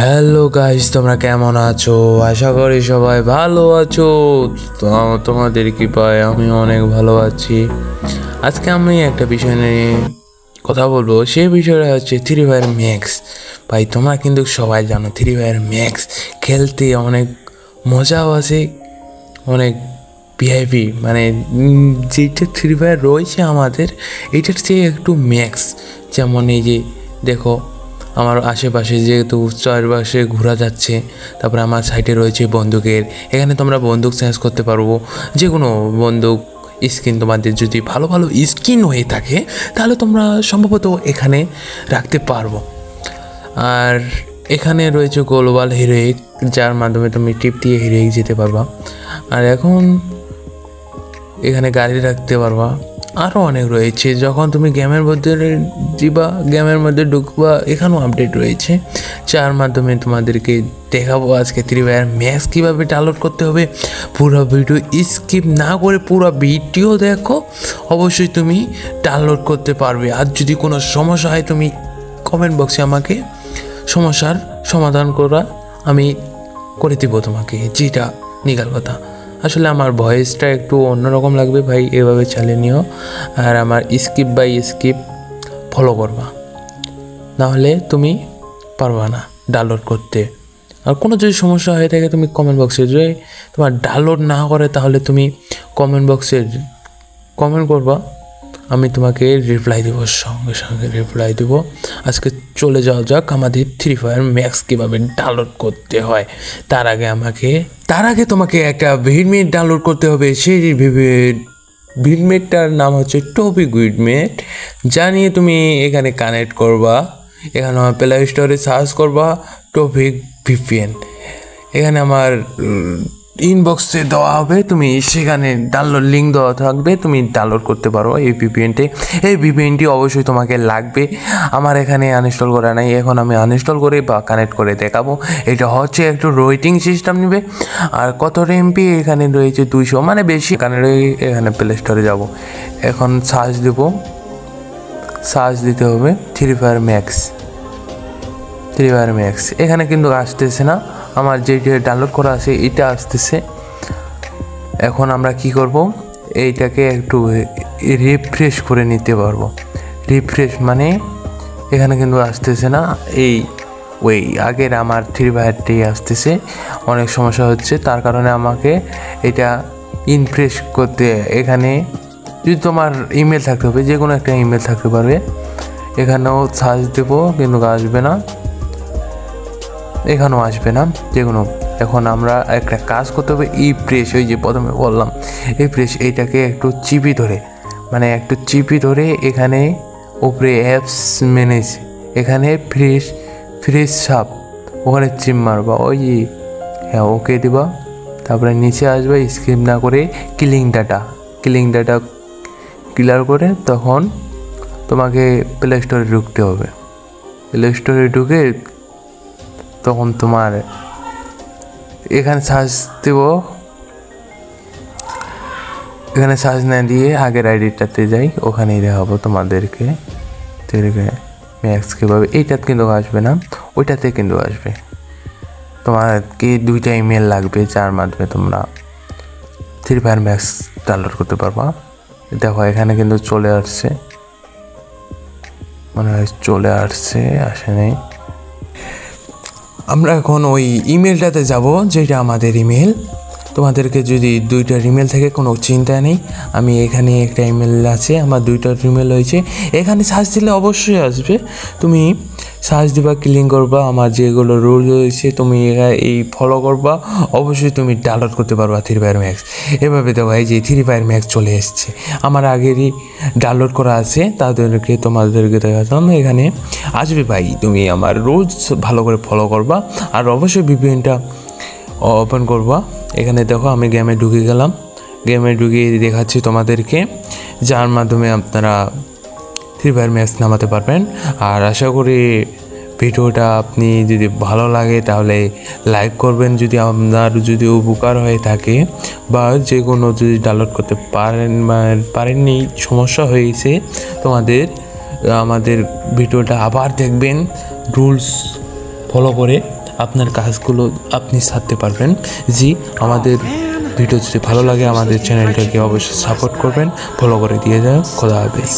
Hello guys, তোমরা কেমন আছো? আশা করি সবাই ভালো আছো। তো তোমাদের কৃপায় আমি অনেক ভালো আছি। আজকে আমি একটা বিষয় নিয়ে কথা বলবো। সেই বিষয়টা হচ্ছে ফ্রি ফায়ার ম্যাক্স। ভাই তোমরা কিন্তু সবাই জানো ফ্রি ফায়ার ম্যাক্স খেলতে অনেক মজাও আছে, অনেক ভিআইপি, মানে যেটা ফ্রি ফায়ার রয়েছে আমাদের এটার চেয়ে একটু ম্যাক্স। যেমন এই যে দেখো, আমার আশেপাশে যেহেতু চারপাশে ঘোরা যাচ্ছে, তারপরে আমার সাইডে রয়েছে বন্দুকের, এখানে তোমরা বন্দুক চেঞ্জ করতে পারবো, যে কোনো বন্দুক স্কিন তোমাদের যদি ভালো ভালো স্কিন হয়ে থাকে তাহলে তোমরা সম্ভবত এখানে রাখতে পারবো। আর এখানে রয়েছে গ্লোবাল হিরোইক, যার মাধ্যমে তুমি টিপ দিয়ে হিরোইক যেতে পারবা। আর এখন এখানে গাড়ি রাখতে পারবা, আরও অনেক রয়েছে। যখন তুমি গেমের মধ্যে দিবা, গেমের মধ্যে ঢুকবা, এখানেও আপডেট রয়েছে, যার মাধ্যমে তোমাদেরকে দেখাবো আজকে ফ্রি ফায়ার ম্যাক্স কীভাবে ডাউনলোড করতে হবে। পুরো ভিডিও স্কিপ না করে পুরো ভিডিও দেখো, অবশ্যই তুমি ডাউনলোড করতে পারবে। আর যদি কোনো সমস্যা হয় তুমি কমেন্ট বক্সে আমাকে সমস্যার সমাধান আমি করে দেবো তোমাকে, যেটা নিগার কথা। আসলে আমার ভয়েসটা একটু অন্যরকম লাগবে ভাই, এভাবে চালিয়ে নিও। আর আমার স্কিপ বাই স্কিপ ফলো করবা, নাহলে তুমি পারবা না ডাউনলোড করতে। আর কোনো যদি সমস্যা হয়ে থাকে তুমি কমেন্ট বক্সে, যদি তোমার ডাউনলোড না করে তাহলে তুমি কমেন্ট বক্সে কমেন্ট করবা, আমি তোমাকে রিপ্লাই দেবো, সঙ্গে সঙ্গে রিপ্লাই দেবো। আজকে চলে যাওয়া যাক আমাদের ফ্রি ফায়ার ম্যাক্স কীভাবে ডাউনলোড করতে হয়। তার আগে তোমাকে একটা ভিডমেট ডাউনলোড করতে হবে। সেই ভিডমেটটার নাম হচ্ছে টপিক ভিডমেট, যা নিয়ে তুমি এখানে কানেক্ট করবা। এখানে আমার প্লে স্টোরে সার্চ করবা টপিক ভিপিএন। এখানে আমার ইনবক্সে দেওয়া হবে, তুমি সেখানে ডাউনলোড লিঙ্ক দেওয়া থাকবে, তুমি ডাউনলোড করতে পারো এই ভিপিএনটি। এই ভিপিএনটি অবশ্যই তোমাকে লাগবে। আমার এখানে আনইনস্টল করা নাই, এখন আমি আনইনস্টল করে বা কানেক্ট করে দেখাবো। এটা হচ্ছে একটু রেটিং সিস্টেম নেবে। আর কত এমপি এখানে রয়েছে 200, মানে বেশি। এখানে প্লে স্টোরে যাবো, এখন সার্চ দিতে হবে ফ্রি ফায়ার ম্যাক্স। এখানে কিন্তু আসতেছে না, আমার যেটা ডাউনলোড করা আছে এটা আসতেছে। এখন আমরা কি করব, এইটাকে একটু রিফ্রেশ করে নিতে পারবো। রিফ্রেশ মানে এখানে কিন্তু আসতেছে না, ওই আগের আমার ফ্রি ফায়ারটি আসতেছে। অনেক সমস্যা হচ্ছে, তার কারণে আমাকে এটা ইনফ্রেশ করতে, এখানে যদি তোমার ইমেল থাকতে হবে, যে কোনো একটা ইমেল থাকতে পারবে। এখানেও সার্চ দেবো কিন্তু আসবে না, এখানেও আসবে না, যে কোনো। এখন আমরা একটা কাজ করতে হবে, প্রেস, ওই যে প্রথমে বললাম প্রেস, এইটাকে একটু চিপি ধরে এখানে উপরে অ্যাপস ম্যানেজ, এখানে ফ্রেশ সাপ, ওখানে চিপ মারবা, ওই হ্যাঁ ওকে দিবা। তারপরে নিচে আসবে, স্কিপ না করে কিলিং ডাটা ক্লিয়ার করে তখন তোমাকে প্লে স্টোরে ঢুকতে হবে। প্লে স্টোরে ঢুকে তখন তোমার এখানে সার্চ দেব, এখানে সার্চ না দিয়ে আগের আইডিটাতে যাই, ওখানেই দেখাবো তোমাদেরকে ম্যাক্স কীভাবে। এইটাতে কিন্তু আসবে না, ওইটাতে কিন্তু আসবে। তোমাকে 2টা ইমেল লাগবে, যার মাধ্যমে তোমরা ফ্রি ফায়ার ম্যাক্স ডাউনলোড করতে পারবা। দেখো এখানে কিন্তু চলে আসছে, মনে হয় আসে নেই। আমরা এখন ওই ইমেলটাতে যাব, যেটা আমাদের ইমেল। তোমাদেরকে যদি 2টার ইমেল থেকে কোনো চিন্তা নেই, আমি এখানে একটা ইমেল আছে, আমার 2টার ইমেল হয়েছে। এখানে সার্চ দিলে অবশ্যই আসবে, তুমি সার্চ দিবা, ক্লিক করবা, আমার যেগুলো রুল রয়েছে তুমি এই ফলো করবা, অবশ্যই তুমি ডাউনলোড করতে পারবা ফ্রি ফায়ার ম্যাক্স। এভাবে দেখো, এই যে ফ্রি ফায়ার ম্যাক্স চলে এসছে, আমার আগেরই ডাউনলোড করা আছে, তোমাদেরকে দেখাতাম। এখানে আসবে ভাই, তুমি আমার রুলস ভালো করে ফলো করবা, আর অবশ্যই ভিপিএনটা ওপেন করবা। এখানে দেখো আমি গেমে ঢুকে গেলাম, গেমে ঢুকে দেখাচ্ছি তোমাদেরকে, যার মাধ্যমে আপনারা ফ্রি ফায়ার ম্যাক্স নামাতে পারবেন। আর আশা করি ভিডিওটা আপনি যদি ভালো লাগে তাহলে লাইক করবেন, যদি আপনার উপকার হয়ে থাকে বা যে কোনো যদি ডাউনলোড করতে পারেননি, সমস্যা হয়েছে তোমাদের, আমাদের ভিডিওটা আবার দেখবেন রুলস ফলো করে। আপনার কাজগুলো আপনি ছাড়তে পারবেন। জি, আমাদের ভিডিও যদি ভালো লাগে আমাদের চ্যানেলটাকে অবশ্যই সাপোর্ট করবেন, ফলো করে দিয়ে যাও। খোদা হাফেজ।